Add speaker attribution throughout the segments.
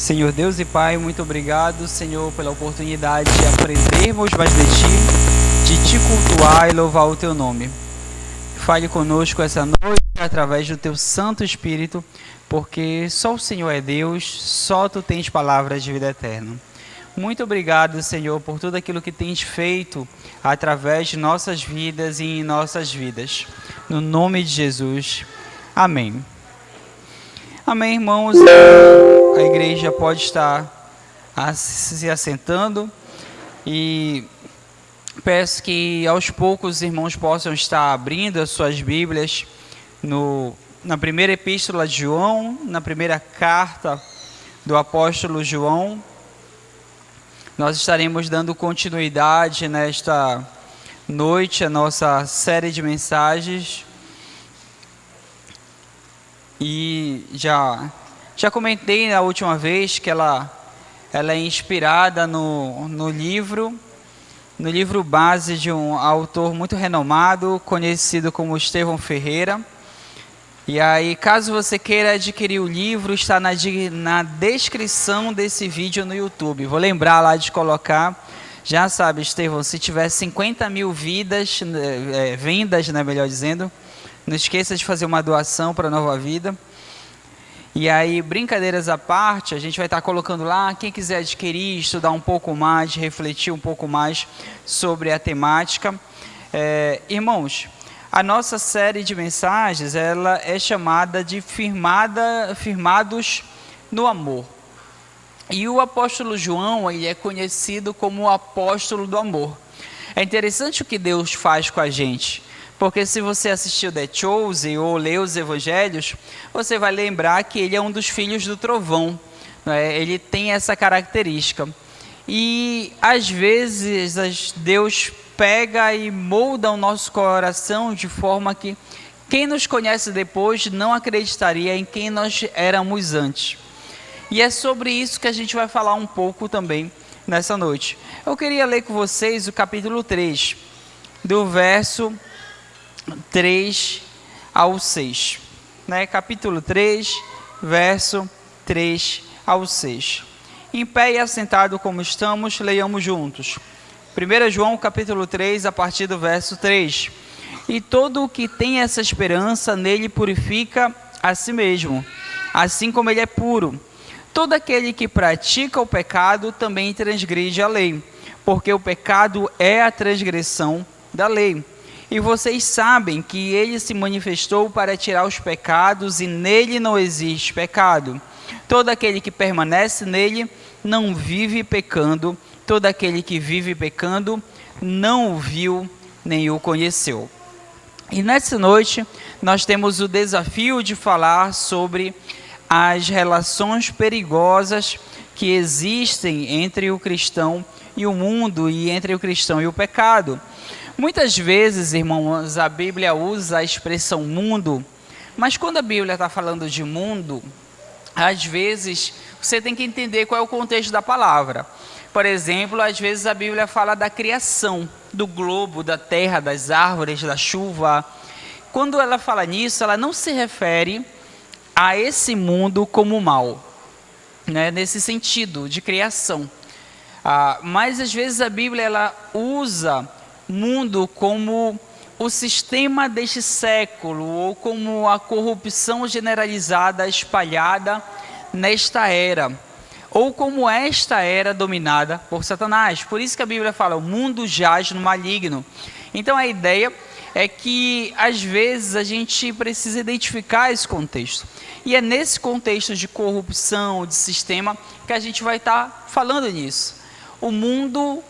Speaker 1: Senhor Deus e Pai, muito obrigado, Senhor, pela oportunidade de aprendermos mais de Te cultuar e louvar o Teu nome. Fale conosco essa noite através do Teu Santo Espírito, porque só o Senhor é Deus, só Tu tens palavras de vida eterna. Muito obrigado, Senhor, por tudo aquilo que tens feito através de nossas vidas e em nossas vidas. No nome de Jesus. Amém. Amém, irmãos. A igreja pode estar se assentando e peço que aos poucos os irmãos possam estar abrindo as suas Bíblias na primeira epístola de João, na primeira carta do apóstolo João. Nós estaremos dando continuidade nesta noite à nossa série de mensagens. E já comentei na última vez que ela é inspirada no livro base de um autor muito renomado, conhecido como Estevão Ferreira. E aí, caso você queira adquirir o livro, está na descrição desse vídeo no YouTube. Vou lembrar lá de colocar. Já sabe, Estevão, se tiver 50 mil vendas, né, melhor dizendo, não esqueça de fazer uma doação para a Nova Vida. E aí, brincadeiras à parte, a gente vai estar colocando lá, quem quiser adquirir, estudar um pouco mais, refletir um pouco mais sobre a temática. Irmãos, a nossa série de mensagens, ela é chamada de Firmados no Amor. E o apóstolo João, ele é conhecido como o apóstolo do amor. É interessante o que Deus faz com a gente. Porque se você assistiu The Chosen ou leu os Evangelhos, você vai lembrar que ele é um dos filhos do trovão. Né? Ele tem essa característica. E às vezes Deus pega e molda o nosso coração de forma que quem nos conhece depois não acreditaria em quem nós éramos antes. E é sobre isso que a gente vai falar um pouco também nessa noite. Eu queria ler com vocês o capítulo 3, do verso 3 ao 6, né? Capítulo 3, verso 3 ao 6. Em pé e assentado como estamos, leiamos juntos. 1 João capítulo 3, a partir do verso 3. E todo o que tem essa esperança nele purifica a si mesmo, assim como ele é puro. Todo aquele que pratica o pecado também transgride a lei, porque o pecado é a transgressão da lei. E vocês sabem que ele se manifestou para tirar os pecados e nele não existe pecado. Todo aquele que permanece nele não vive pecando. Todo aquele que vive pecando não o viu nem o conheceu. E nessa noite nós temos o desafio de falar sobre as relações perigosas que existem entre o cristão e o mundo e entre o cristão e o pecado. Muitas vezes, irmãos, a Bíblia usa a expressão mundo, mas quando a Bíblia está falando de mundo, às vezes você tem que entender qual é o contexto da palavra. Por exemplo, às vezes a Bíblia fala da criação, do globo, da terra, das árvores, da chuva. Quando ela fala nisso, ela não se refere a esse mundo como mal, né? Nesse sentido de criação. Mas às vezes a Bíblia ela usa mundo como o sistema deste século ou como a corrupção generalizada espalhada nesta era ou como esta era dominada por Satanás. Por isso que a Bíblia fala, o mundo jaz no maligno. Então a ideia é que às vezes a gente precisa identificar esse contexto. E é nesse contexto de corrupção, de sistema, que a gente vai estar falando nisso. O mundo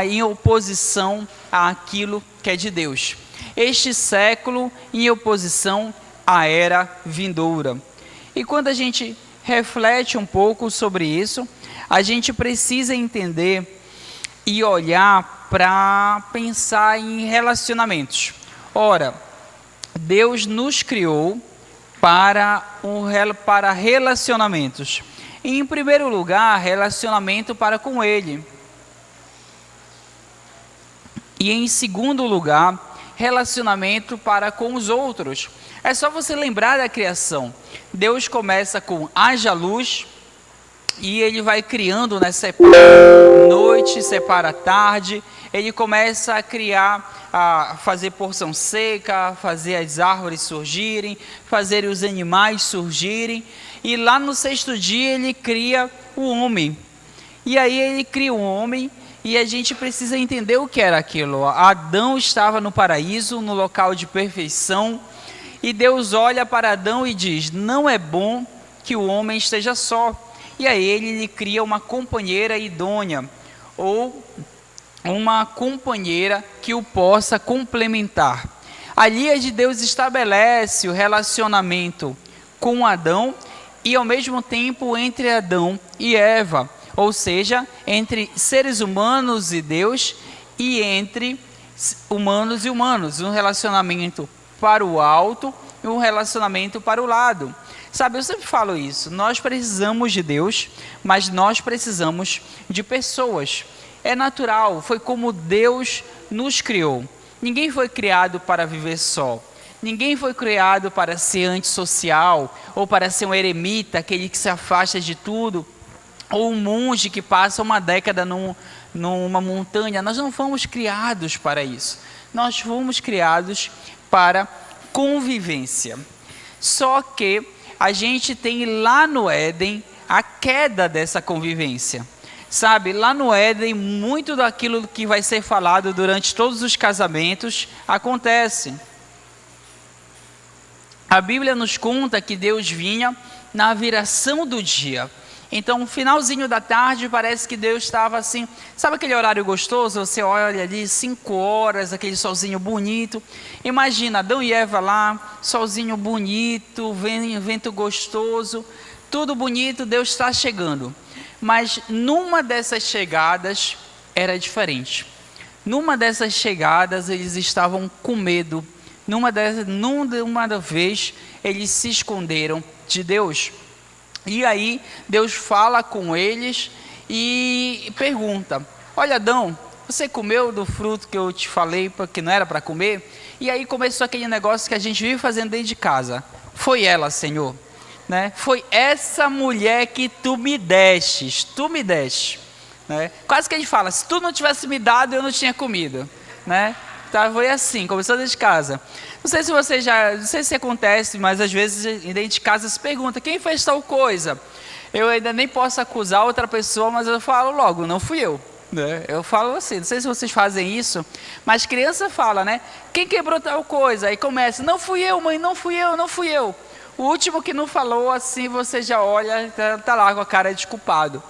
Speaker 1: em oposição àquilo que é de Deus. Este século em oposição à era vindoura. E quando a gente reflete um pouco sobre isso, a gente precisa entender e olhar para pensar em relacionamentos. Ora, Deus nos criou para relacionamentos. E, em primeiro lugar, relacionamento para com Ele. E em segundo lugar, relacionamento para com os outros. É só você lembrar da criação. Deus começa com haja luz, e ele vai criando, né, separa noite, separa tarde, ele começa a criar, a fazer porção seca, fazer as árvores surgirem, fazer os animais surgirem, e lá no sexto dia ele cria o homem. E aí ele cria o homem, e a gente precisa entender o que era aquilo. Adão estava no paraíso, no local de perfeição, e Deus olha para Adão e diz: não é bom que o homem esteja só. E aí ele lhe cria uma companheira idônea, ou uma companheira que o possa complementar. Ali é de Deus estabelece o relacionamento com Adão e ao mesmo tempo entre Adão e Eva, ou seja, entre seres humanos e Deus e entre humanos e humanos, um relacionamento para o alto e um relacionamento para o lado. Sabe, eu sempre falo isso, nós precisamos de Deus, mas nós precisamos de pessoas. É natural, foi como Deus nos criou. Ninguém foi criado para viver só. Ninguém foi criado para ser antissocial, ou para ser um eremita, aquele que se afasta de tudo, ou um monge que passa uma década numa montanha. Nós não fomos criados para isso. Nós fomos criados para convivência. Só que a gente tem lá no Éden a queda dessa convivência. Sabe, lá no Éden, muito daquilo que vai ser falado durante todos os casamentos acontece. A Bíblia nos conta que Deus vinha na viração do dia. Então, no finalzinho da tarde, parece que Deus estava assim, sabe aquele horário gostoso? Você olha ali, 5 horas, aquele solzinho bonito. Imagina, Adão e Eva lá, solzinho bonito, vento gostoso, tudo bonito, Deus está chegando. Mas numa dessas chegadas era diferente. Numa dessas chegadas eles estavam com medo. Numa vez eles se esconderam de Deus. E aí Deus fala com eles e pergunta: olha, Adão, você comeu do fruto que eu te falei que não era para comer? E aí começou aquele negócio que a gente vive fazendo dentro de casa. Foi ela, Senhor, né? Foi essa mulher que tu me deste, né? Quase que a gente fala, se tu não tivesse me dado, eu não tinha comido, né? Tá, foi assim, começou dentro de casa. Não sei se você não sei se acontece, mas às vezes dentro de casa se pergunta, quem fez tal coisa? Eu ainda nem posso acusar outra pessoa, mas eu falo logo, não fui eu, né? Eu falo assim, não sei se vocês fazem isso, mas criança fala, né? Quem quebrou tal coisa? Aí começa, não fui eu, mãe, não fui eu. O último que não falou, assim, você já olha, tá lá com a cara de culpado.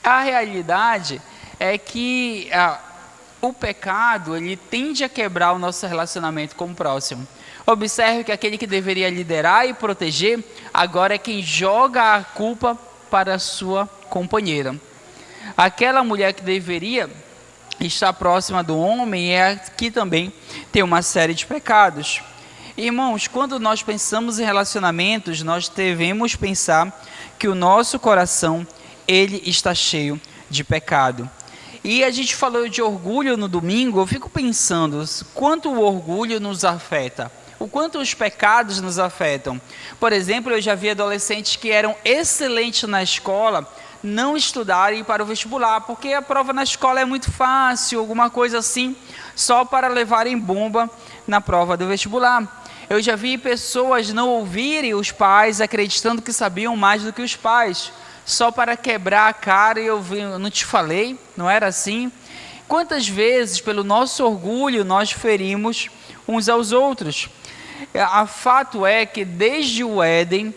Speaker 1: A realidade é que o pecado, ele tende a quebrar o nosso relacionamento com o próximo. Observe que aquele que deveria liderar e proteger, agora é quem joga a culpa para a sua companheira. Aquela mulher que deveria estar próxima do homem é que também tem uma série de pecados. Irmãos, quando nós pensamos em relacionamentos, nós devemos pensar que o nosso coração, ele está cheio de pecado. E a gente falou de orgulho no domingo, eu fico pensando quanto o orgulho nos afeta, o quanto os pecados nos afetam. Por exemplo, eu já vi adolescentes que eram excelentes na escola, não estudarem para o vestibular, porque a prova na escola é muito fácil, alguma coisa assim, só para levarem bomba na prova do vestibular. Eu já vi pessoas não ouvirem os pais, acreditando que sabiam mais do que os pais, só para quebrar a cara e eu não te falei, não era assim? Quantas vezes, pelo nosso orgulho, nós ferimos uns aos outros? O fato é que desde o Éden,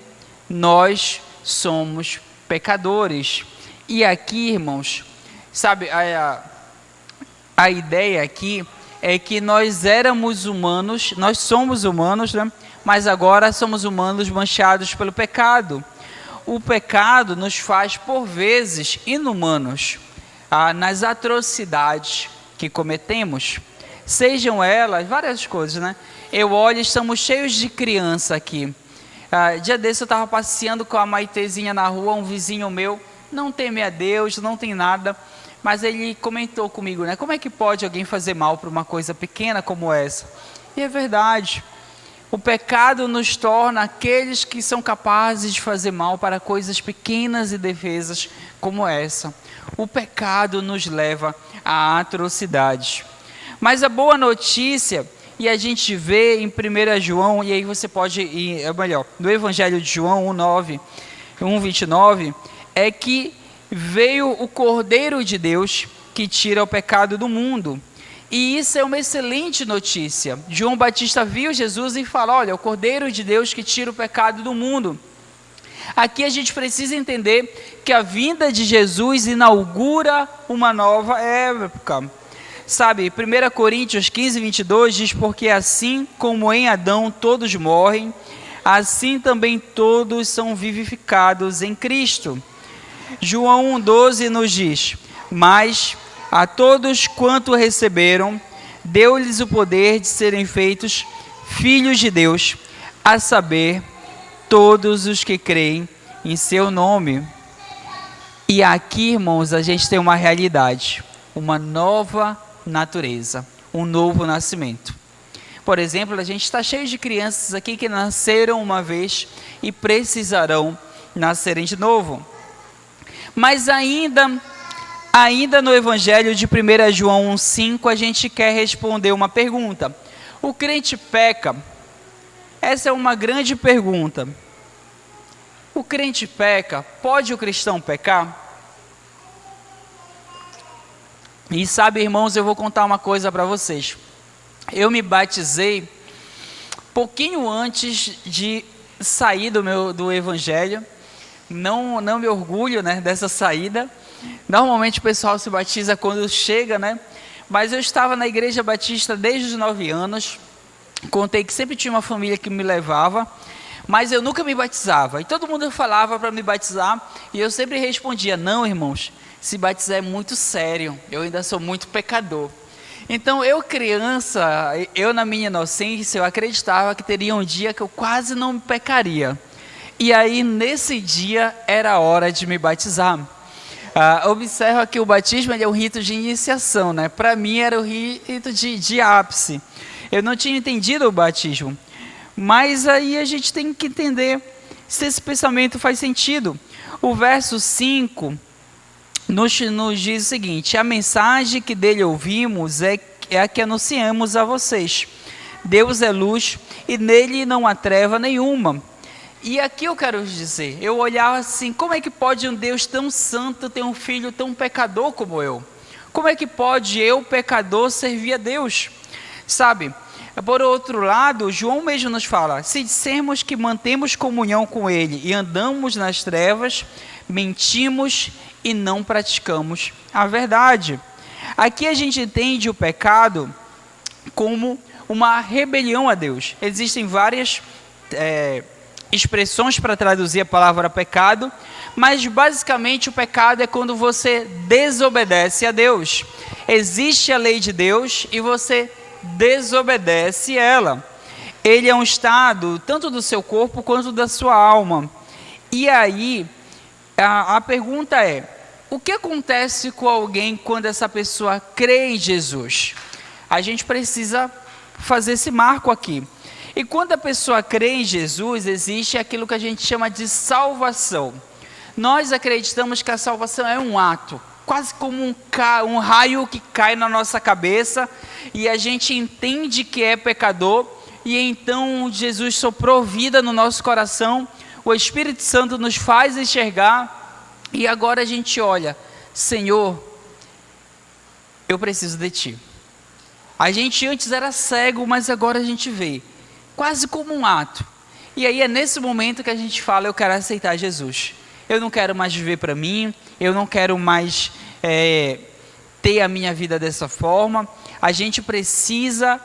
Speaker 1: nós somos pecadores. E aqui, irmãos, sabe, a ideia aqui é que nós éramos humanos, nós somos humanos, né? Mas agora somos humanos manchados pelo pecado. O pecado nos faz, por vezes, inumanos nas atrocidades que cometemos. Sejam elas várias coisas, né? Eu olho, estamos cheios de criança aqui. Dia desse eu estava passeando com a Maitezinha na rua, um vizinho meu, não teme a Deus, não tem nada, mas ele comentou comigo, né? Como é que pode alguém fazer mal para uma coisa pequena como essa? E é verdade. O pecado nos torna aqueles que são capazes de fazer mal para coisas pequenas e indefesas como essa. O pecado nos leva a atrocidades. Mas a boa notícia, e a gente vê em 1 João, e aí você pode ir, no Evangelho de João 1:29, é que veio o Cordeiro de Deus que tira o pecado do mundo. E isso é uma excelente notícia. João Batista viu Jesus e fala: olha, o Cordeiro de Deus que tira o pecado do mundo. Aqui a gente precisa entender que a vinda de Jesus inaugura uma nova época. Sabe, 1 Coríntios 15:22 diz: porque assim como em Adão todos morrem, assim também todos são vivificados em Cristo. João 1:12 nos diz: mas a todos quanto receberam, deu-lhes o poder de serem feitos filhos de Deus, a saber, todos os que creem em seu nome. E aqui, irmãos, a gente tem uma realidade, uma nova natureza, um novo nascimento. Por exemplo, a gente está cheio de crianças aqui que nasceram uma vez e precisarão nascerem de novo. Mas ainda no Evangelho de 1 João 1:5, a gente quer responder uma pergunta. O crente peca? Essa é uma grande pergunta. O crente peca? Pode o cristão pecar? E sabe, irmãos, eu vou contar uma coisa para vocês. Eu me batizei pouquinho antes de sair do Evangelho. Não me orgulho, né, dessa saída. Normalmente o pessoal se batiza quando chega, né? Mas eu estava na Igreja Batista desde os 9 anos. Contei que sempre tinha uma família que me levava, mas eu nunca me batizava. E todo mundo falava para me batizar, e eu sempre respondia: não, irmãos, se batizar é muito sério, eu ainda sou muito pecador. Então eu criança, eu na minha inocência, eu acreditava que teria um dia que eu quase não pecaria. E aí nesse dia era a hora de me batizar. Observa que o batismo é um rito de iniciação, né? Para mim era o rito de ápice. Eu não tinha entendido o batismo. Mas aí a gente tem que entender se esse pensamento faz sentido. O verso 5 nos diz o seguinte: a mensagem que dele ouvimos é a que anunciamos a vocês. Deus é luz e nele não há treva nenhuma. E aqui eu quero dizer, eu olhava assim: como é que pode um Deus tão santo ter um filho tão pecador como eu? Como é que pode eu, pecador, servir a Deus? Sabe, por outro lado, João mesmo nos fala: se dissermos que mantemos comunhão com Ele e andamos nas trevas, mentimos e não praticamos a verdade. Aqui a gente entende o pecado como uma rebelião a Deus. Existem várias expressões para traduzir a palavra pecado, mas basicamente o pecado é quando você desobedece a Deus. Existe a lei de Deus e você desobedece ela. Ele é um estado tanto do seu corpo quanto da sua alma. E aí a pergunta é: o que acontece com alguém quando essa pessoa crê em Jesus? A gente precisa fazer esse marco aqui. E quando a pessoa crê em Jesus, existe aquilo que a gente chama de salvação. Nós acreditamos que a salvação é um ato, quase como um raio que cai na nossa cabeça, e a gente entende que é pecador, e então Jesus soprou vida no nosso coração, o Espírito Santo nos faz enxergar, e agora a gente olha: Senhor, eu preciso de Ti. A gente antes era cego, mas agora a gente vê, quase como um ato. E aí é nesse momento que a gente fala: eu quero aceitar Jesus. Eu não quero mais viver para mim, eu não quero mais ter a minha vida dessa forma. A gente precisa,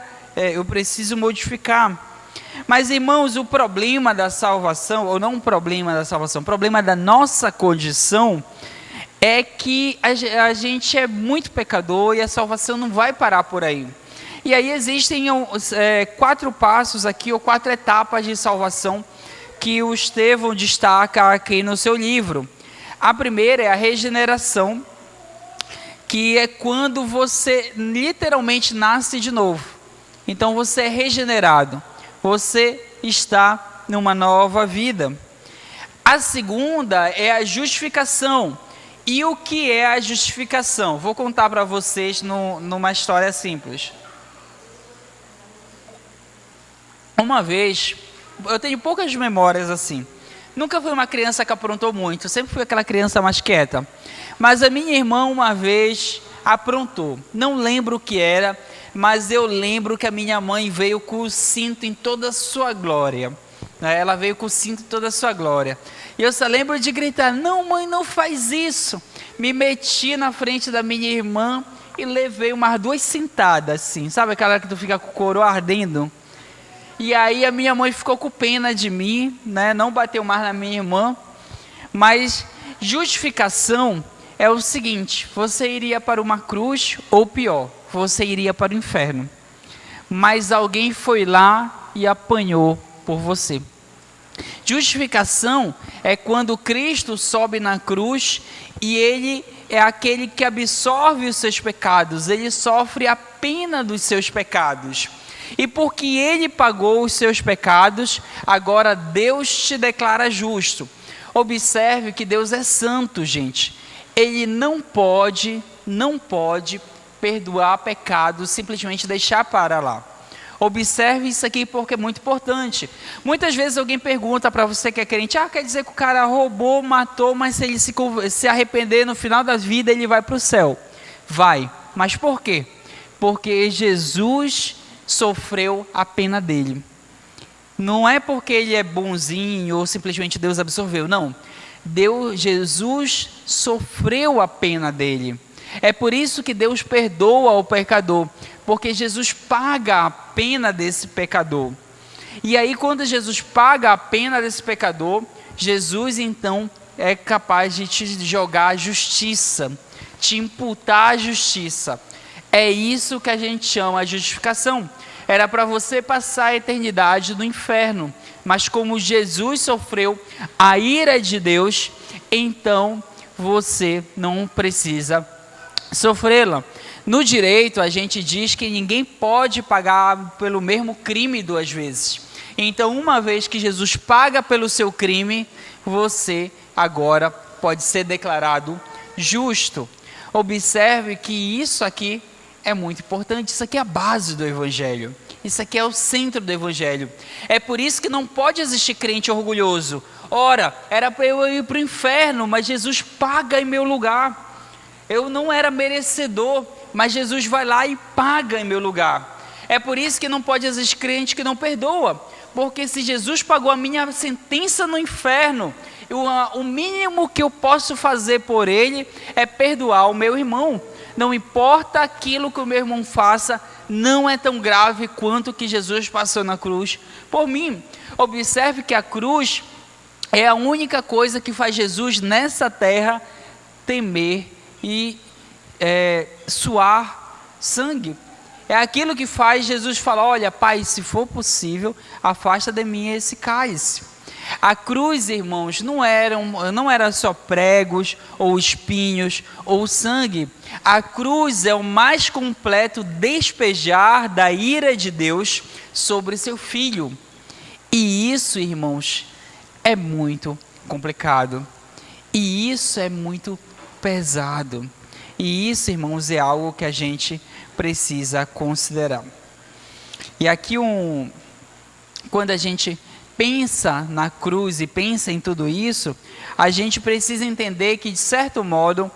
Speaker 1: eu preciso modificar. Mas, irmãos, o problema da salvação, ou não o problema da salvação, o problema da nossa condição é que a gente é muito pecador e a salvação não vai parar por aí. E aí existem 4 passos aqui, ou 4 etapas de salvação que o Estevão destaca aqui no seu livro. A primeira é a regeneração, que é quando você literalmente nasce de novo. Então você é regenerado. você está numa nova vida. A segunda é a justificação. E o que é a justificação? Vou contar para vocês numa história simples. Uma vez, eu tenho poucas memórias assim. Nunca fui uma criança que aprontou muito, sempre fui aquela criança mais quieta. Mas a minha irmã uma vez aprontou. Não lembro o que era, mas eu lembro que a minha mãe veio com o cinto em toda a sua glória. Ela veio com o cinto em toda a sua glória. E eu só lembro de gritar: não, mãe, não faz isso. Me meti na frente da minha irmã e levei umas 2 cintadas assim. Sabe aquela que tu fica com o couro ardendo? E aí a minha mãe ficou com pena de mim, né? Não bateu mais na minha irmã. Mas justificação é o seguinte: você iria para uma cruz, ou pior, você iria para o inferno. Mas alguém foi lá e apanhou por você. Justificação é quando Cristo sobe na cruz e Ele é aquele que absorve os seus pecados. Ele sofre a pena dos seus pecados. E porque Ele pagou os seus pecados, agora Deus te declara justo. Observe que Deus é santo, gente. Ele não pode perdoar pecados, simplesmente deixar para lá. Observe isso aqui porque é muito importante. Muitas vezes alguém pergunta para você que é crente: quer dizer que o cara roubou, matou, mas se ele se arrepender no final da vida, ele vai para o céu. Vai. Mas por quê? Porque Jesus sofreu a pena dele. Não é porque ele é bonzinho ou simplesmente Deus absorveu. Não. Jesus sofreu a pena dele. É por isso que Deus perdoa o pecador, porque Jesus paga a pena desse pecador. E aí, quando Jesus paga a pena desse pecador, Jesus então é capaz de te jogar a justiça, te imputar a justiça. É isso que a gente chama de justificação. Era para você passar a eternidade no inferno, mas como Jesus sofreu a ira de Deus, então você não precisa sofrê-la. No direito, a gente diz que ninguém pode pagar pelo mesmo crime 2 vezes. Então, uma vez que Jesus paga pelo seu crime, você agora pode ser declarado justo. Observe que isso aqui é muito importante. Isso aqui é a base do Evangelho. Isso aqui é o centro do Evangelho. É por isso que não pode existir crente orgulhoso. Ora, era para eu ir para o inferno, mas Jesus paga em meu lugar. Eu não era merecedor, mas Jesus vai lá e paga em meu lugar. É por isso que não pode existir crente que não perdoa. Porque se Jesus pagou a minha sentença no inferno, o mínimo que eu posso fazer por ele é perdoar o meu irmão. Não importa aquilo que o meu irmão faça, não é tão grave quanto o que Jesus passou na cruz por mim. Observe que a cruz é a única coisa que faz Jesus nessa terra temer e suar sangue. É aquilo que faz Jesus falar: olha, Pai, se for possível, afasta de mim esse cálice. A cruz, irmãos, não era só pregos, ou espinhos, ou sangue. A cruz é o mais completo despejar da ira de Deus sobre seu Filho. E isso, irmãos, é muito complicado. E isso é muito pesado. E isso, irmãos, é algo que a gente precisa considerar. E aqui quando a gente pensa na cruz e pensa em tudo isso, a gente precisa entender que, de certo modo,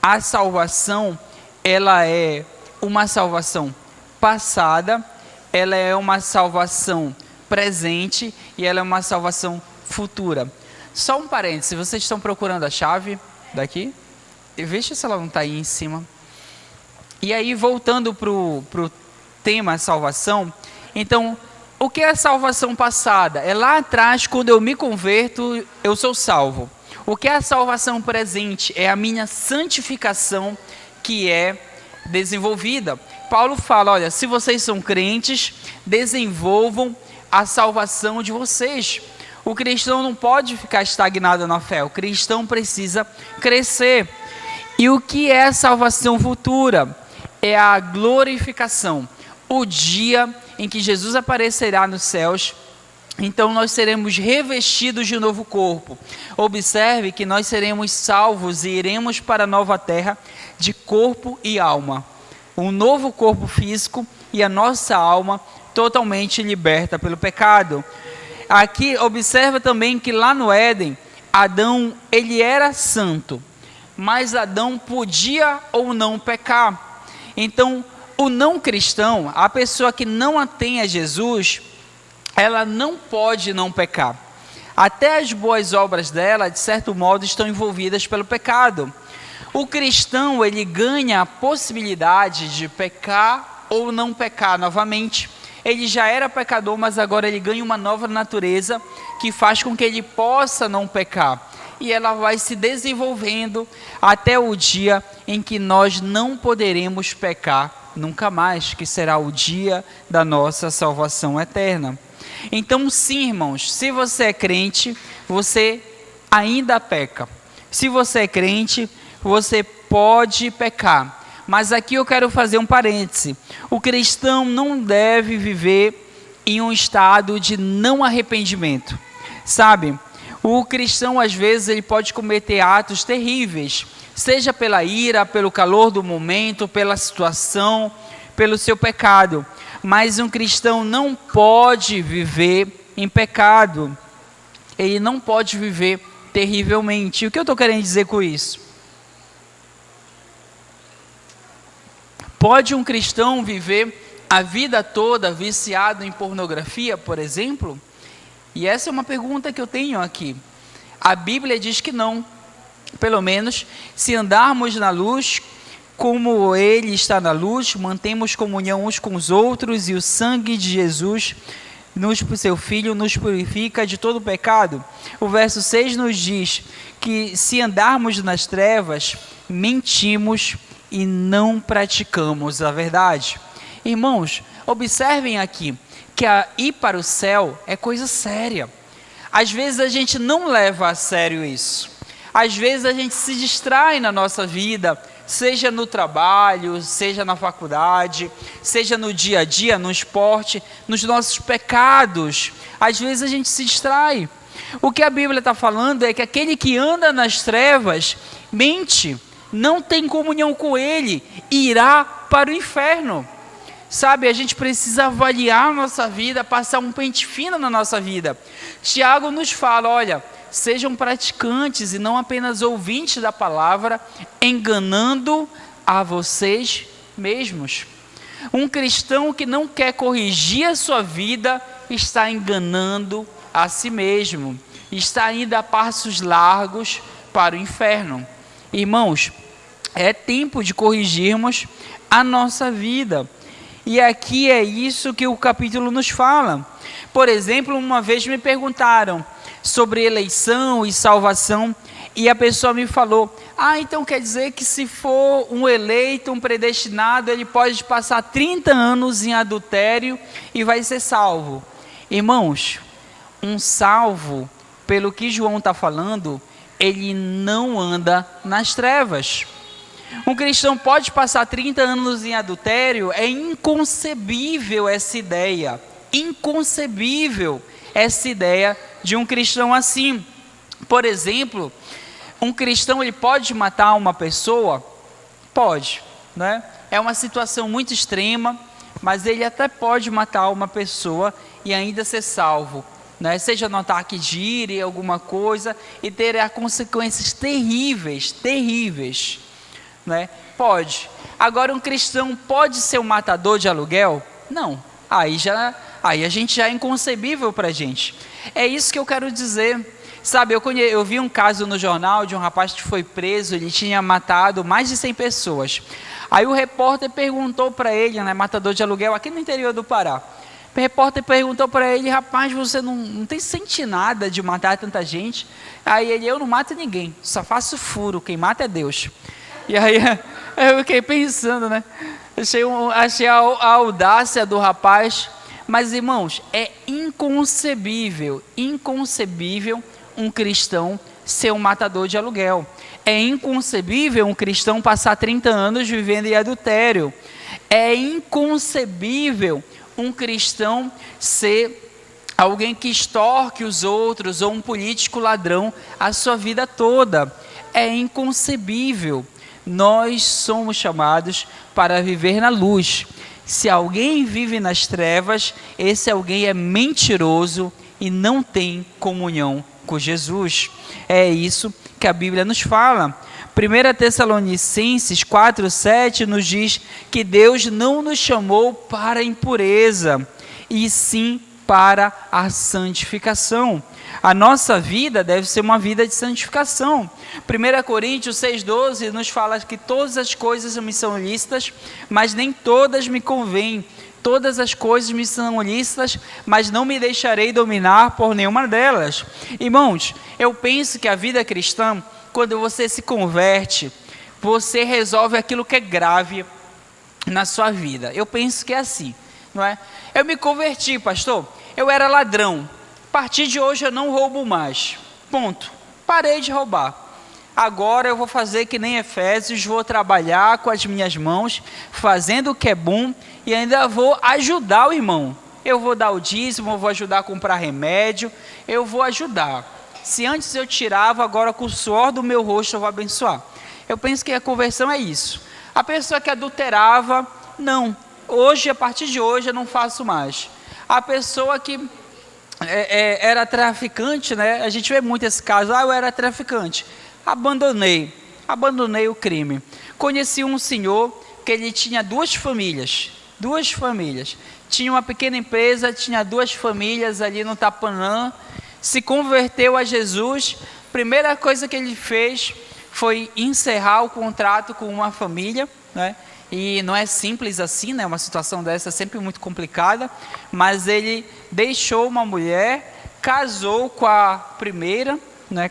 Speaker 1: a salvação, ela é uma salvação passada, ela é uma salvação presente e ela é uma salvação futura. Só um parênteses, vocês estão procurando a chave daqui? Veja se ela não está aí em cima. E aí, voltando para o tema salvação, então, o que é a salvação passada? É lá atrás, quando eu me converto, eu sou salvo. O que é a salvação presente? É a minha santificação que é desenvolvida. Paulo fala: olha, se vocês são crentes, desenvolvam a salvação de vocês. O cristão não pode ficar estagnado na fé, o cristão precisa crescer. E o que é a salvação futura? É a glorificação, o dia em que Jesus aparecerá nos céus, então nós seremos revestidos de um novo corpo. Observe que nós seremos salvos e iremos para a nova terra de corpo e alma. Um novo corpo físico e a nossa alma totalmente liberta pelo pecado. Aqui observa também que lá no Éden, Adão, ele era santo, mas Adão podia ou não pecar. Então, o não cristão, a pessoa que não tem a Jesus, ela não pode não pecar. Até as boas obras dela, de certo modo, estão envolvidas pelo pecado. O cristão, ele ganha a possibilidade de pecar ou não pecar novamente. Ele já era pecador, mas agora ele ganha uma nova natureza que faz com que ele possa não pecar. E ela vai se desenvolvendo até o dia em que nós não poderemos pecar nunca mais, que será o dia da nossa salvação eterna. Então, sim, irmãos, se você é crente, você ainda peca. Se você é crente, você pode pecar. Mas aqui eu quero fazer um parêntese. O cristão não deve viver em um estado de não arrependimento. Sabe, o cristão às vezes ele pode cometer atos terríveis, seja pela ira, pelo calor do momento, pela situação, pelo seu pecado. Mas um cristão não pode viver em pecado. Ele não pode viver terrivelmente. O que eu estou querendo dizer com isso? Pode um cristão viver a vida toda viciado em pornografia, por exemplo? E essa é uma pergunta que eu tenho aqui. A Bíblia diz que não. Pelo menos, se andarmos na luz, como Ele está na luz, mantemos comunhão uns com os outros, e o sangue de Jesus, seu Filho, nos purifica de todo pecado. O verso 6 nos diz que se andarmos nas trevas, mentimos e não praticamos a verdade. Irmãos, observem aqui que ir para o céu é coisa séria. Às vezes a gente não leva a sério isso. Às vezes a gente se distrai na nossa vida, seja no trabalho, seja na faculdade, seja no dia a dia, no esporte, nos nossos pecados. Às vezes a gente se distrai. O que a Bíblia está falando é que aquele que anda nas trevas mente, não tem comunhão com Ele, irá para o inferno. Sabe, a gente precisa avaliar a nossa vida, passar um pente fino na nossa vida. Tiago nos fala, olha, sejam praticantes e não apenas ouvintes da palavra, enganando a vocês mesmos. Um cristão que não quer corrigir a sua vida, está enganando a si mesmo, está indo a passos largos para o inferno. Irmãos, é tempo de corrigirmos a nossa vida. E aqui é isso que o capítulo nos fala. Por exemplo, uma vez me perguntaram sobre eleição e salvação, e a pessoa me falou, então quer dizer que se for um eleito, um predestinado, ele pode passar 30 anos em adultério e vai ser salvo. Irmãos, um salvo, pelo que João está falando, ele não anda nas trevas. Um cristão pode passar 30 anos em adultério? É inconcebível essa ideia. Inconcebível essa ideia de um cristão assim. Por exemplo, um cristão ele pode matar uma pessoa? Pode, né? É uma situação muito extrema, mas ele até pode matar uma pessoa e ainda ser salvo, né? Seja no ataque de ira, alguma coisa, e ter consequências terríveis, terríveis. Né? Pode. Agora um cristão pode ser um matador de aluguel? Não. Aí a gente já é inconcebível para a gente. É isso que eu quero dizer. Sabe, eu vi um caso no jornal de um rapaz que foi preso, ele tinha matado mais de 100 pessoas. Aí o repórter perguntou para ele, né, matador de aluguel, aqui no interior do Pará. O repórter perguntou para ele, rapaz, você não tem sente nada de matar tanta gente? Aí ele, eu não mato ninguém, só faço furo, quem mata é Deus. E aí eu fiquei pensando, né? Achei a audácia do rapaz. Mas, irmãos, é inconcebível um cristão ser um matador de aluguel. É inconcebível um cristão passar 30 anos vivendo em adultério. É inconcebível um cristão ser alguém que extorque os outros ou um político ladrão a sua vida toda. É inconcebível. Nós somos chamados para viver na luz. Se alguém vive nas trevas, esse alguém é mentiroso e não tem comunhão com Jesus. É isso que a Bíblia nos fala. 1 Tessalonicenses 4:7 nos diz que Deus não nos chamou para a impureza, e sim para a santificação. A nossa vida deve ser uma vida de santificação. 1 Coríntios 6:12 nos fala que todas as coisas me são lícitas, mas nem todas me convêm. Todas as coisas me são lícitas, mas não me deixarei dominar por nenhuma delas. Irmãos, eu penso que a vida cristã, quando você se converte, você resolve aquilo que é grave na sua vida. Eu penso que é assim, não é? Eu me converti, pastor. Eu era ladrão. A partir de hoje eu não roubo mais. Ponto. Parei de roubar. Agora eu vou fazer que nem Efésios, vou trabalhar com as minhas mãos, fazendo o que é bom e ainda vou ajudar o irmão. Eu vou dar o dízimo, eu vou ajudar a comprar remédio, eu vou ajudar. Se antes eu tirava, agora com o suor do meu rosto eu vou abençoar. Eu penso que a conversão é isso. A pessoa que adulterava, não. Hoje, a partir de hoje, eu não faço mais. A pessoa que era traficante, né? A gente vê muito esse caso. Eu era traficante. Abandonei o crime. Conheci um senhor que ele tinha duas famílias. Tinha uma pequena empresa, tinha 2 famílias ali no Tapanã. Se converteu a Jesus. Primeira coisa que ele fez foi encerrar o contrato com uma família, né? E não é simples assim, né? Uma situação dessa é sempre muito complicada, mas ele deixou uma mulher, casou com a primeira, né?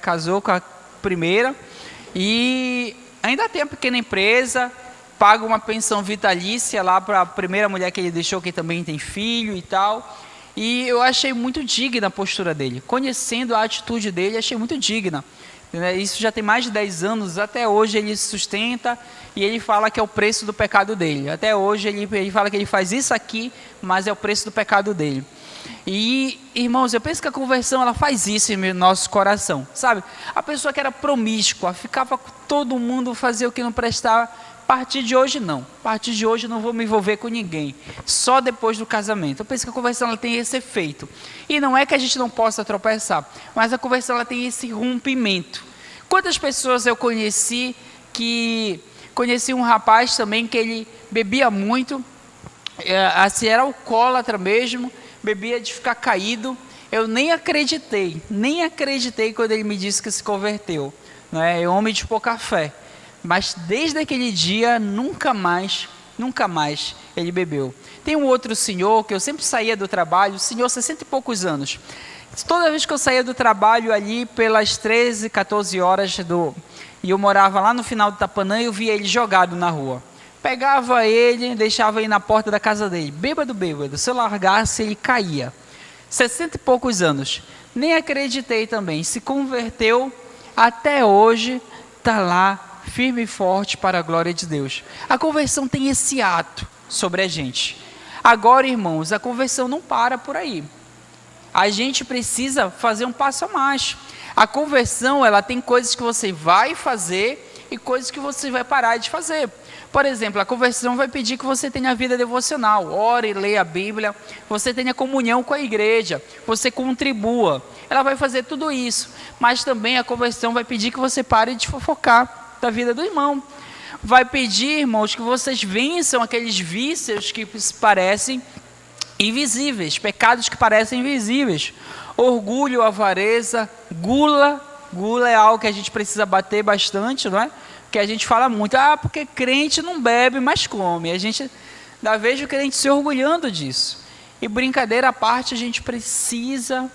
Speaker 1: E ainda tem a pequena empresa, paga uma pensão vitalícia lá para a primeira mulher que ele deixou, que também tem filho e tal. E eu achei muito digna a postura dele. Conhecendo a atitude dele, achei muito digna. Isso já tem mais de 10 anos, até hoje ele se sustenta e ele fala que é o preço do pecado dele. Até hoje ele fala que ele faz isso aqui, mas é o preço do pecado dele. E, irmãos, eu penso que a conversão ela faz isso em nosso coração, sabe? A pessoa que era promíscua, ficava com todo mundo, fazia o que não prestava. A partir de hoje não. A partir de hoje eu não vou me envolver com ninguém. Só depois do casamento. Eu penso que a conversão ela tem esse efeito. E não é que a gente não possa tropeçar, mas a conversão ela tem esse rompimento. Quantas pessoas eu conheci um rapaz também que ele bebia muito, assim, era alcoólatra mesmo, bebia de ficar caído. Eu nem acreditei quando ele me disse que se converteu, né? É um homem de pouca fé. Mas desde aquele dia, nunca mais ele bebeu. Tem um outro senhor, que eu sempre saía do trabalho, senhor, 60 e poucos anos. Toda vez que eu saía do trabalho ali, pelas 13, 14 horas, e eu morava lá no final do Tapanã, eu via ele jogado na rua. Pegava ele, deixava ele na porta da casa dele, bêbado. Se eu largasse, ele caía. 60 e poucos anos. Nem acreditei também. Se converteu, até hoje, está lá, firme e forte para a glória de Deus. A conversão tem esse ato sobre a gente. Agora, irmãos, a conversão não para por aí. A gente precisa fazer um passo a mais. A conversão, ela tem coisas que você vai fazer e coisas que você vai parar de fazer. Por exemplo, a conversão vai pedir que você tenha vida devocional, ore, leia a Bíblia, você tenha comunhão com a igreja, você contribua. Ela vai fazer tudo isso, mas também a conversão vai pedir que você pare de fofocar da vida do irmão. Vai pedir, irmãos, que vocês vençam aqueles vícios que parecem invisíveis, pecados que parecem invisíveis. Orgulho, avareza, gula é algo que a gente precisa bater bastante, não é? Porque a gente fala muito, porque crente não bebe, mas come. A gente dá vez o crente se orgulhando disso. E brincadeira à parte, a gente precisa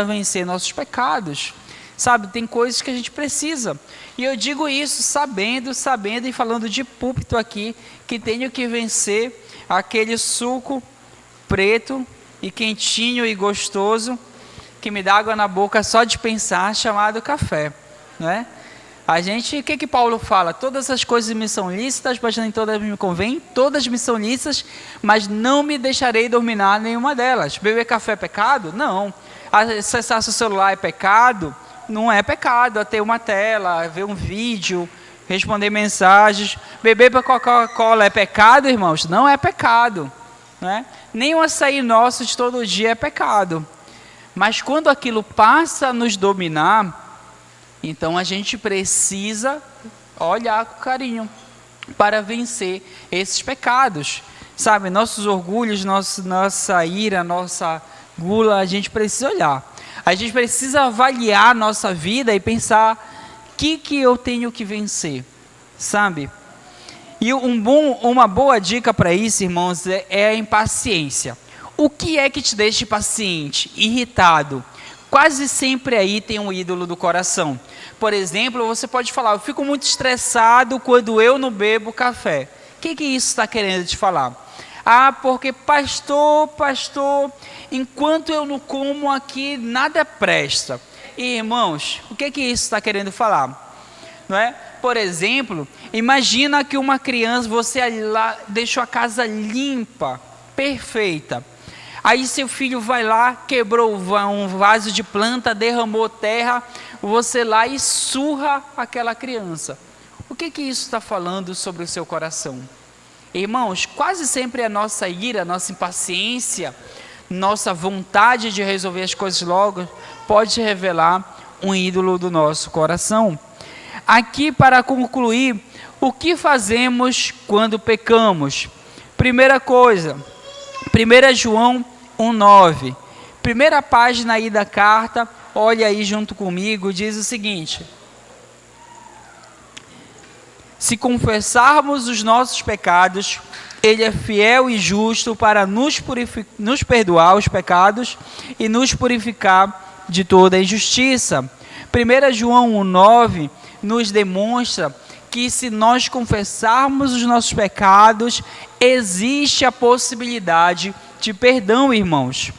Speaker 1: vencer nossos pecados. Sabe, tem coisas que a gente precisa. E eu digo isso sabendo e falando de púlpito aqui, que tenho que vencer aquele suco preto e quentinho e gostoso, que me dá água na boca só de pensar, chamado café, né? A gente, o que Paulo fala? Todas as coisas me são lícitas, mas nem todas me convêm. Todas me são lícitas, mas não me deixarei dominar nenhuma delas. Beber café é pecado? Não. Acessar seu celular é pecado? Não é pecado. Ter uma tela, ver um vídeo, responder mensagens. Beber Coca-Cola é pecado, irmãos? Não é pecado. Né? Nem um açaí nosso de todo dia é pecado. Mas quando aquilo passa a nos dominar, então a gente precisa olhar com carinho para vencer esses pecados. Sabe, nossos orgulhos, nossa ira, nossa gula, a gente precisa olhar. A gente precisa avaliar a nossa vida e pensar o que eu tenho que vencer, sabe? E uma boa dica para isso, irmãos, é a impaciência. O que é que te deixa impaciente, irritado? Quase sempre aí tem um ídolo do coração. Por exemplo, você pode falar, eu fico muito estressado quando eu não bebo café. O que isso está querendo te falar? Ah, porque pastor, enquanto eu não como aqui, nada presta. E, irmãos, o que isso está querendo falar? Não é? Por exemplo, imagina que uma criança, você lá deixou a casa limpa, perfeita. Aí seu filho vai lá, quebrou um vaso de planta, derramou terra, você lá e surra aquela criança. O que isso está falando sobre o seu coração? Irmãos, quase sempre a nossa ira, a nossa impaciência, nossa vontade de resolver as coisas logo, pode revelar um ídolo do nosso coração. Aqui, para concluir, o que fazemos quando pecamos? Primeira coisa, 1 João 1,9. Primeira página aí da carta, olha aí junto comigo, diz o seguinte: se confessarmos os nossos pecados, Ele é fiel e justo para nos perdoar os pecados e nos purificar de toda injustiça. 1 João 1,9 nos demonstra que se nós confessarmos os nossos pecados, existe a possibilidade de perdão, irmãos.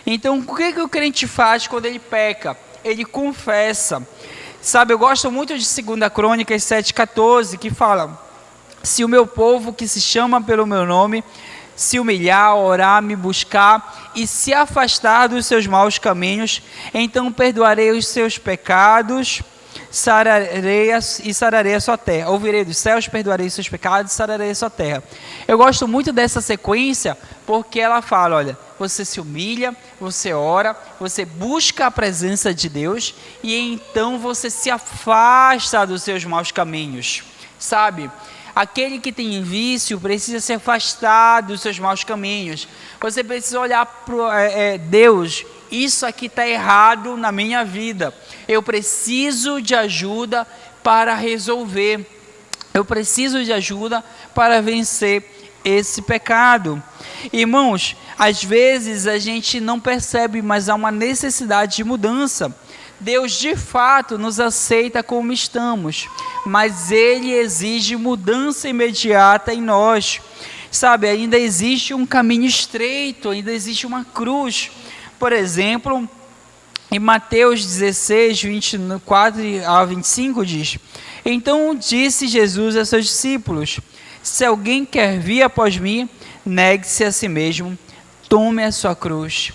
Speaker 1: Então, o que o crente faz quando ele peca? Ele confessa. Sabe, eu gosto muito de 2 Crônicas 7,14, que fala: se o meu povo que se chama pelo meu nome se humilhar, orar, me buscar e se afastar dos seus maus caminhos, então perdoarei os seus pecados, sararei a sua terra. Ouvirei dos céus, perdoarei os seus pecados, sararei a sua terra. Eu gosto muito dessa sequência, porque ela fala, olha, você se humilha, você ora, você busca a presença de Deus, e então você se afasta dos seus maus caminhos, sabe? Aquele que tem vício precisa se afastar dos seus maus caminhos. Você precisa olhar para Deus, isso aqui está errado na minha vida. Eu preciso de ajuda para resolver. Eu preciso de ajuda para vencer esse pecado. Irmãos, às vezes a gente não percebe, mas há uma necessidade de mudança. Deus de fato nos aceita como estamos, mas Ele exige mudança imediata em nós. Sabe, ainda existe um caminho estreito, ainda existe uma cruz. Por exemplo, em Mateus 16, 24 a 25 diz: então disse Jesus a seus discípulos: se alguém quer vir após mim, negue-se a si mesmo, tome a sua cruz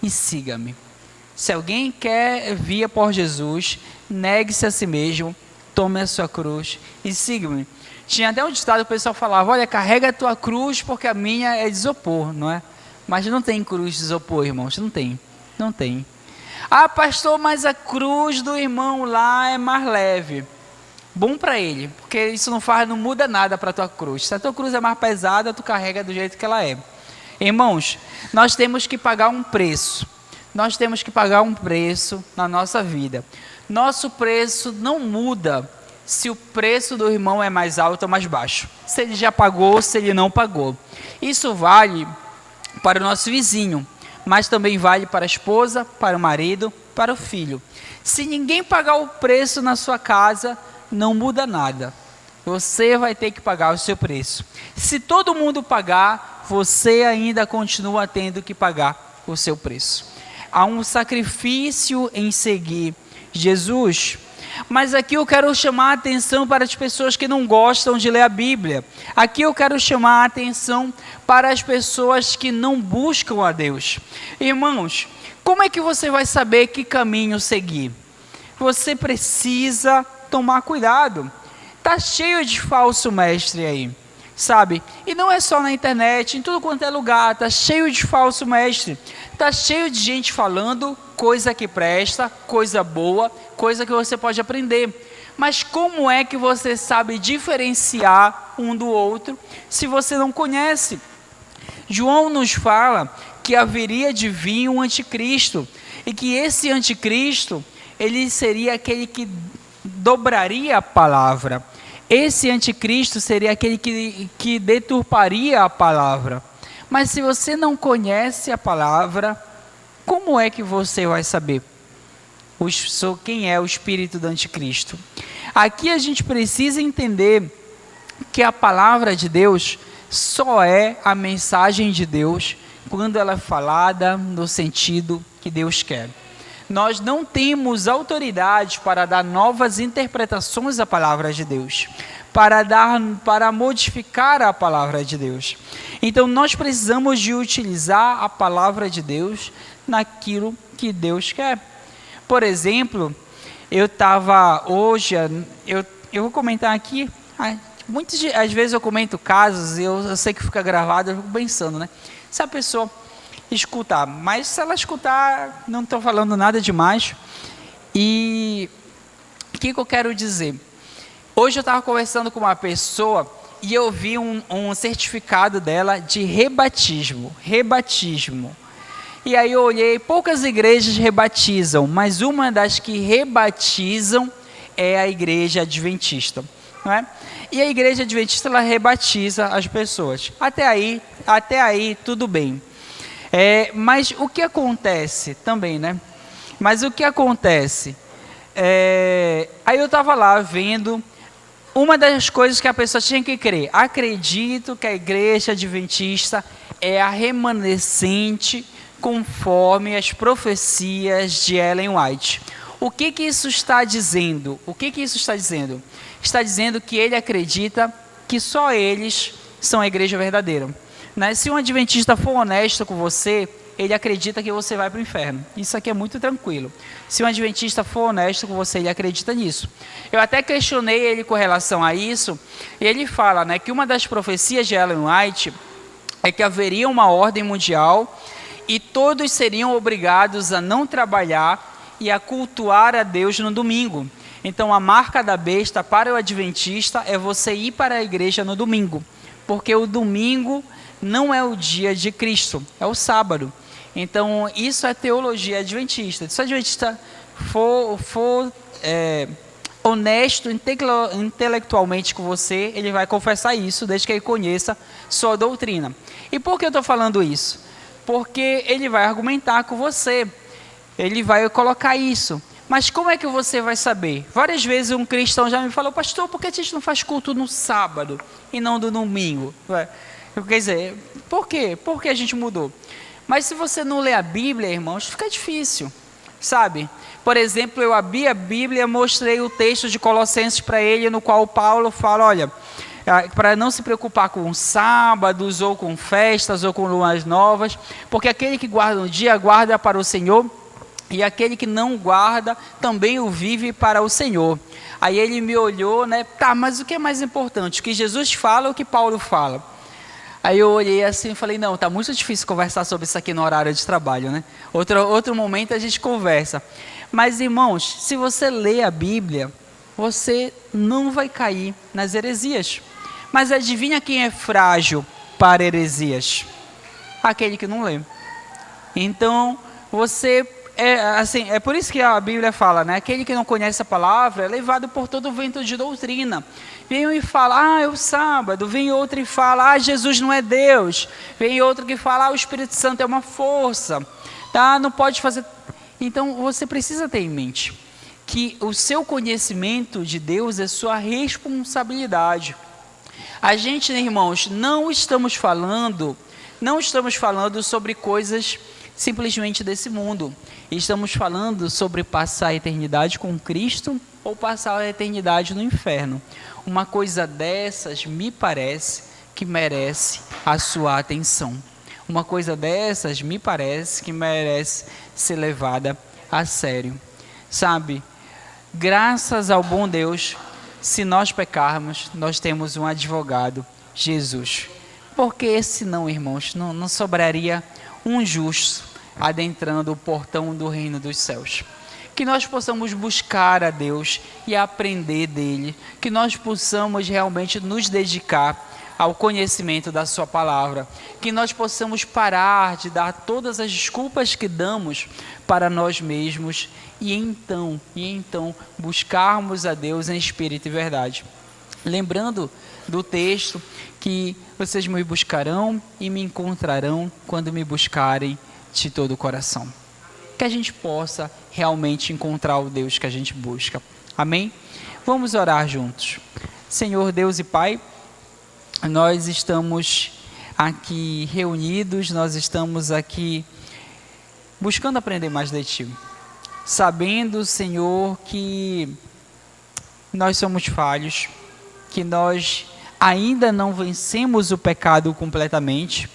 Speaker 1: e siga-me. Se alguém quer vir após Jesus, negue-se a si mesmo, tome a sua cruz e siga-me. Tinha até um ditado que o pessoal falava: olha, carrega a tua cruz porque a minha é de isopor, não é? Mas não tem cruz de isopor, irmãos, não tem. Ah, pastor, mas a cruz do irmão lá é mais leve. Bom para ele, porque isso não muda nada para a tua cruz. Se a tua cruz é mais pesada, tu carrega do jeito que ela é. Irmãos, nós temos que pagar um preço. Nós temos que pagar um preço na nossa vida. Nosso preço não muda se o preço do irmão é mais alto ou mais baixo. Se ele já pagou, se ele não pagou. Isso vale para o nosso vizinho, mas também vale para a esposa, para o marido, para o filho. Se ninguém pagar o preço na sua casa, não muda nada. Você vai ter que pagar o seu preço. Se todo mundo pagar, você ainda continua tendo que pagar o seu preço. Há um sacrifício em seguir Jesus. Mas aqui eu quero chamar a atenção para as pessoas que não gostam de ler a Bíblia. Aqui eu quero chamar a atenção para as pessoas que não buscam a Deus. Irmãos, como é que você vai saber que caminho seguir? Você precisa tomar cuidado. Está cheio de falso mestre aí, sabe? E não é só na internet, em tudo quanto é lugar, está cheio de falso mestre. Está cheio de gente falando coisa que presta, coisa boa, coisa que você pode aprender. Mas como é que você sabe diferenciar um do outro se você não conhece? João nos fala que haveria de vir um anticristo e que esse anticristo, ele seria aquele que dobraria a palavra. Esse anticristo seria aquele que deturparia a palavra. Mas se você não conhece a palavra, como é que você vai saber quem é o espírito do anticristo? Aqui a gente precisa entender que a palavra de Deus só é a mensagem de Deus quando ela é falada no sentido que Deus quer. Nós não temos autoridade para dar novas interpretações à palavra de Deus, para modificar a palavra de Deus. Então nós precisamos de utilizar a palavra de Deus naquilo que Deus quer. Por exemplo, eu estava hoje, eu vou comentar aqui, às vezes eu comento casos e eu sei que fica gravado, eu fico pensando, né? Se a pessoa escutar, mas se ela escutar, não estou falando nada demais. E o que eu quero dizer? Hoje eu estava conversando com uma pessoa e eu vi um certificado dela de rebatismo. E aí eu olhei, poucas igrejas rebatizam, mas uma das que rebatizam é a igreja adventista, não é? E a igreja adventista, ela rebatiza as pessoas. Até aí tudo bem. Mas o que acontece também, né? Mas o que acontece? Aí eu estava lá vendo uma das coisas que a pessoa tinha que crer. Acredito que a igreja adventista é a remanescente conforme as profecias de Ellen White. O que isso está dizendo? Está dizendo que ele acredita que só eles são a igreja verdadeira. Né? Se um adventista for honesto com você, ele acredita que você vai para o inferno. Isso aqui é muito tranquilo. Se um adventista for honesto com você, ele acredita nisso. Eu até questionei ele com relação a isso, e ele fala, né, que uma das profecias de Ellen White é que haveria uma ordem mundial e todos seriam obrigados a não trabalhar e a cultuar a Deus no domingo. Então a marca da besta para o adventista é você ir para a igreja no domingo, porque o domingo não é o dia de Cristo, é o sábado. Então isso é teologia adventista. Se o adventista for honesto intelectualmente com você, ele vai confessar isso, desde que ele conheça sua doutrina. E por que eu estou falando isso? Porque ele vai argumentar com você, ele vai colocar isso. Mas como é que você vai saber? Várias vezes um cristão já me falou, pastor, por que a gente não faz culto no sábado e não no domingo? Quer dizer, por quê? Por que a gente mudou? Mas se você não lê a Bíblia, irmãos, fica difícil, sabe? Por exemplo, eu abri a Bíblia, mostrei o texto de Colossenses para ele, no qual Paulo fala, olha, para não se preocupar com sábados, ou com festas, ou com luas novas, porque aquele que guarda um dia, guarda para o Senhor, e aquele que não guarda, também o vive para o Senhor. Aí ele me olhou, né? Tá, mas o que é mais importante? O que Jesus fala ou o que Paulo fala? Aí eu olhei assim e falei, não, tá muito difícil conversar sobre isso aqui no horário de trabalho, né? Outro momento a gente conversa. Mas, irmãos, se você lê a Bíblia, você não vai cair nas heresias. Mas adivinha quem é frágil para heresias? Aquele que não lê. Então, é por isso que a Bíblia fala, né? Aquele que não conhece a palavra é levado por todo o vento de doutrina. Vem um e fala, é o sábado. Vem outro e fala, Jesus não é Deus. Vem outro que fala, o Espírito Santo é uma força. Tá? Não pode fazer. Então, você precisa ter em mente que o seu conhecimento de Deus é sua responsabilidade. A gente, irmãos, não estamos falando sobre coisas simplesmente desse mundo. Estamos falando sobre passar a eternidade com Cristo ou passar a eternidade no inferno. Uma coisa dessas me parece que merece a sua atenção. Uma coisa dessas me parece que merece ser levada a sério. Sabe, graças ao bom Deus, se nós pecarmos, nós temos um advogado, Jesus. Porque senão, irmãos, não sobraria um justo adentrando o portão do reino dos céus. Que nós possamos buscar a Deus e aprender dele. Que nós possamos realmente nos dedicar ao conhecimento da sua palavra. Que nós possamos parar de dar todas as desculpas que damos para nós mesmos e então buscarmos a Deus em espírito e verdade. Lembrando do texto que vocês me buscarão e me encontrarão quando me buscarem de todo o coração. Que a gente possa realmente encontrar o Deus que a gente busca. Amém? Vamos orar juntos. Senhor Deus e Pai, nós estamos aqui reunidos, nós estamos aqui buscando aprender mais de Ti. Sabendo, Senhor, que nós somos falhos, que nós ainda não vencemos o pecado completamente,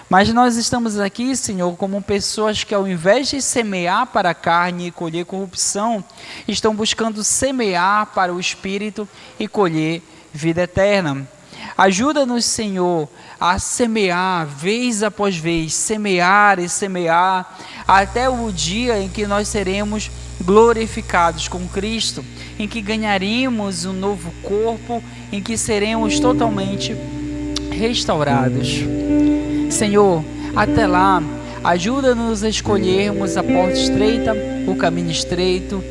Speaker 1: mas nós estamos aqui, Senhor, como pessoas que ao invés de semear para a carne e colher corrupção, estão buscando semear para o Espírito e colher vida eterna. Ajuda-nos, Senhor, a semear vez após vez, semear e semear, até o dia em que nós seremos glorificados com Cristo, em que ganharemos um novo corpo, em que seremos totalmente restaurados. Senhor, até lá, ajuda-nos a escolhermos a porta estreita, o caminho estreito.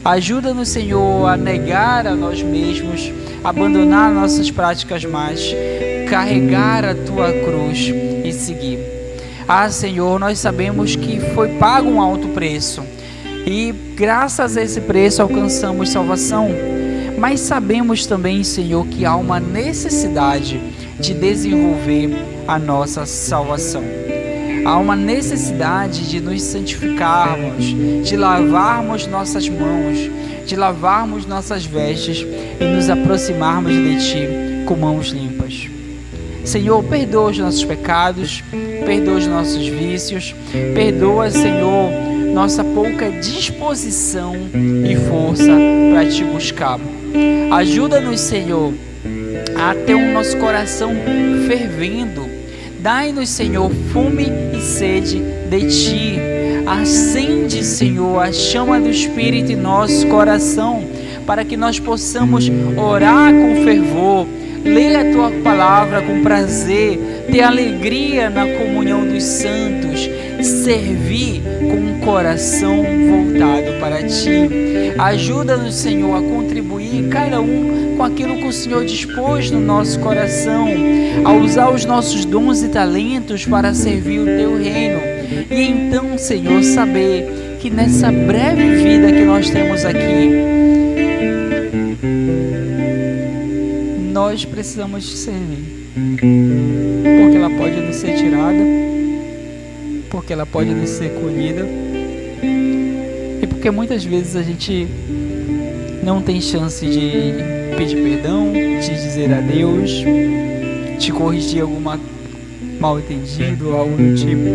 Speaker 1: Ajuda-nos, Senhor, a negar a nós mesmos, abandonar nossas práticas más, carregar a Tua cruz e seguir. Ah, Senhor, nós sabemos que foi pago um alto preço e graças a esse preço alcançamos salvação, mas sabemos também, Senhor, que há uma necessidade de desenvolver a nossa salvação. Há uma necessidade de nos santificarmos, de lavarmos nossas mãos, de lavarmos nossas vestes e nos aproximarmos de Ti com mãos limpas. Senhor, perdoa os nossos pecados, perdoa os nossos vícios, perdoa, Senhor, nossa pouca disposição e força para Te buscar. Ajuda-nos, Senhor, a ter o nosso coração fervendo. Dai-nos, Senhor, fome e sede de Ti. Acende, Senhor, a chama do Espírito em nosso coração, para que nós possamos orar com fervor, ler a Tua palavra com prazer, ter alegria na comunhão dos santos, servir com um coração voltado para Ti. Ajuda-nos, Senhor, a contribuir cada um com aquilo que o Senhor dispôs no nosso coração, a usar os nossos dons e talentos para servir o Teu reino. E então, Senhor, saber que nessa breve vida que nós temos aqui, nós precisamos Te servir, porque ela pode nos ser tirada, porque ela pode nos ser colhida, e porque muitas vezes a gente não tem chance de pedir perdão, de dizer adeus, de corrigir alguma mal entendido, algo do tipo.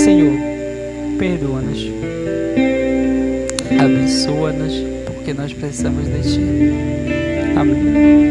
Speaker 1: Senhor, perdoa-nos, abençoa-nos, porque nós precisamos de Ti. Amém.